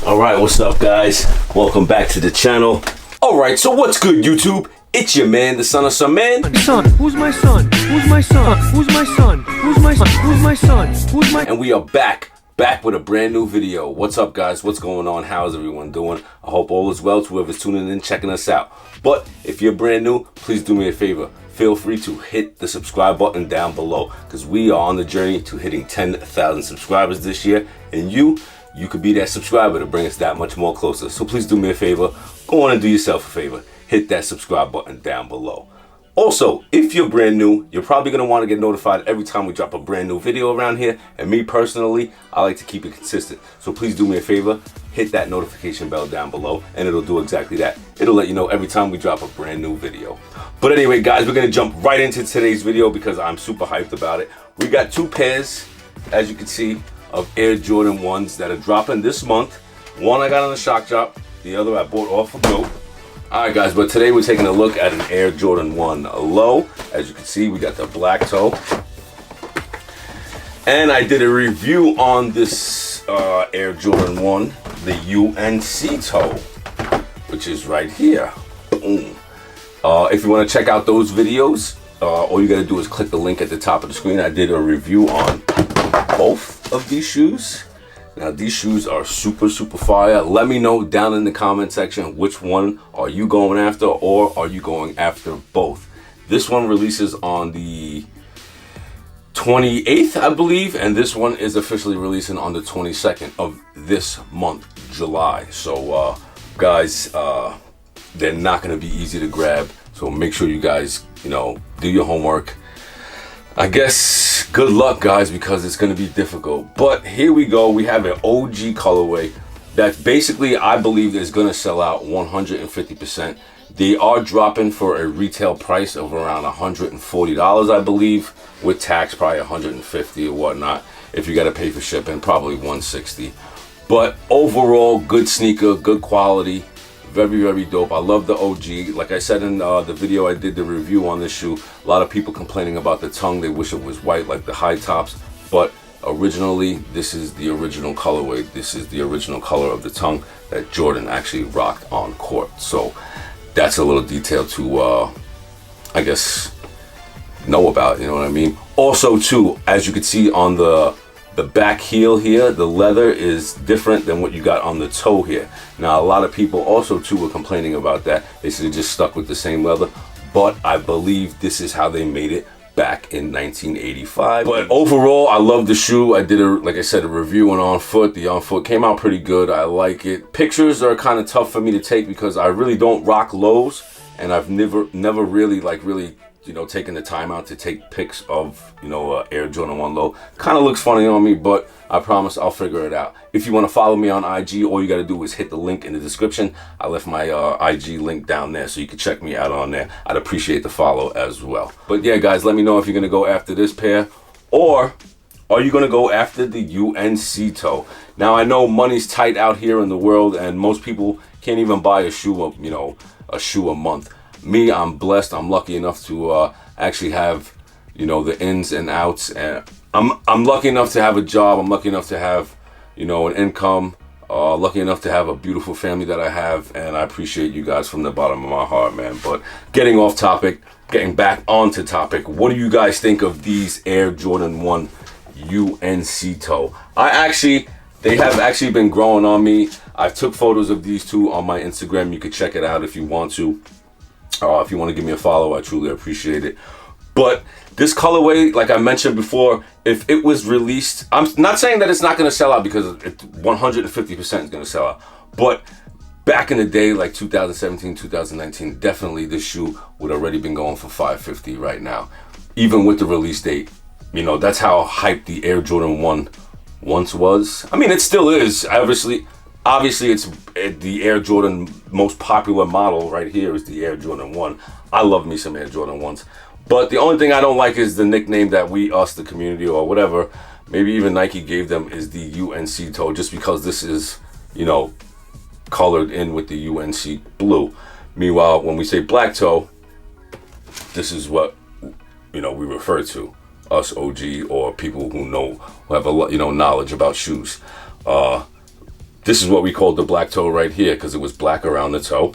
Alright, what's up guys? Welcome back to the channel. Alright, so what's good YouTube? It's your man, the son of some man. Son, who's my son? Who's my son? Who's my son? Who's my son? Who's my son? Who's my... And we are back with a brand new video. What's up guys? What's going on? How's everyone doing? I hope all is well to whoever's tuning in, checking us out. But if you're brand new, please do me a favor. Feel free to hit the subscribe button down below, because we are on the journey to hitting 10,000 subscribers this year, and you could be that subscriber to bring us that much more closer. So please do me a favor, go on and do yourself a favor. Hit that subscribe button down below. Also, if you're brand new, you're probably going to want to get notified every time we drop a brand new video around here. And me personally, I like to keep it consistent. So please do me a favor, hit that notification bell down below, and it'll do exactly that. It'll let you know every time we drop a brand new video. But anyway, guys, we're going to jump right into today's video because I'm super hyped about it. We got two pairs, as you can see, of Air Jordan 1s that are dropping this month. One I got on the shock drop, the other I bought off of Dope. Alright guys, but today we're taking a look at an Air Jordan 1 low. As you can see, we got the black toe. And I did a review on this Air Jordan 1, the UNC toe, which is right here. Boom. If you want to check out those videos, all you got to do is click the link at the top of the screen. I did a review on both of these shoes. Now these shoes are super fire. Let me know down in the comment section which one are you going after, or are you going after both. This one releases on the 28th, I believe, and this one is officially releasing on the 22nd of this month, July. So guys, they're not going to be easy to grab, so make sure you guys, do your homework. I guess good luck guys, because it's going to be difficult. But here we go. We have an OG colorway that basically I believe is going to sell out 150%. They are dropping for a retail price of around $140, I believe, with tax probably $150 or whatnot. If you got to pay for shipping, probably $160. But overall, good sneaker, good quality. Very dope. I love the OG. Like I said in the video I did the review on this shoe, a lot of people complaining about the tongue. They wish it was white like the high tops, but originally this is the original colorway. This is the original color of the tongue that Jordan actually rocked on court. So that's a little detail to I guess know about, you know what I mean? Also too, as you can see on the back heel here, the leather is different than what you got on the toe here. Now a lot of people also too were complaining about that. They should have just stuck with the same leather, but I believe this is how they made it back in 1985. But overall, I love the shoe. I did like I said, a review on foot. The on foot came out pretty good. I like it. Pictures are kind of tough for me to take because I really don't rock lows, and I've never really taking the time out to take pics of, Air Jordan 1 low. Kind of looks funny on me, but I promise I'll figure it out. If you want to follow me on IG, all you got to do is hit the link in the description. I left my IG link down there, so you can check me out on there. I'd appreciate the follow as well. But yeah, guys, let me know if you're going to go after this pair, or are you going to go after the UNC toe? Now, I know money's tight out here in the world, and most people can't even buy a shoe, a shoe a month. Me, I'm blessed. I'm lucky enough to actually have, the ins and outs, and I'm lucky enough to have a job. I'm lucky enough to have, an income. Lucky enough to have a beautiful family that I have, and I appreciate you guys from the bottom of my heart, man. But getting off topic, getting back onto topic, what do you guys think of these Air Jordan 1 UNC toe? They have actually been growing on me. I took photos of these two on my Instagram. You could check it out if you want to. If you want to give me a follow, I truly appreciate it. But this colorway, like I mentioned before, if it was released, I'm not saying that it's not going to sell out, because 150% is going to sell out. But back in the day, like 2017, 2019, definitely this shoe would already been going for $550 right now, even with the release date. That's how hyped the Air Jordan 1 once was. I mean, it still is. Obviously, it's the Air Jordan most popular model right here is the Air Jordan 1. I love me some Air Jordan 1s. But the only thing I don't like is the nickname that the community, or whatever, maybe even Nike gave them, is the UNC toe, just because this is, colored in with the UNC blue. Meanwhile, when we say black toe, this is what, we refer to, us OG or people who have a lot, knowledge about shoes. this is what we called the black toe right here, because it was black around the toe.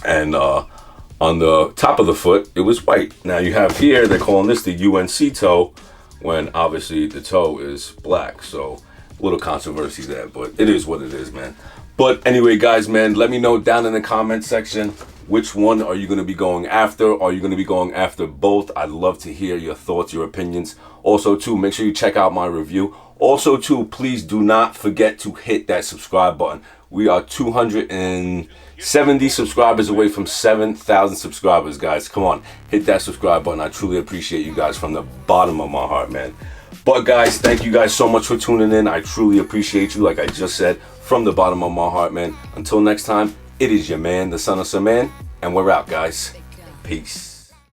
And on the top of the foot, it was white. Now you have here, they're calling this the UNC toe, when obviously the toe is black. So a little controversy there, but it is what it is, man. But anyway, guys, man, let me know down in the comment section, which one are you going to be going after? Are you going to be going after both? I'd love to hear your thoughts, your opinions. Also, too, make sure you check out my review. Also, too, please do not forget to hit that subscribe button. We are 270 subscribers away from 7,000 subscribers, guys. Come on, hit that subscribe button. I truly appreciate you guys from the bottom of my heart, man. But, guys, thank you guys so much for tuning in. I truly appreciate you, like I just said, from the bottom of my heart, man. Until next time, it is your man, the son of some man, and we're out, guys. Peace.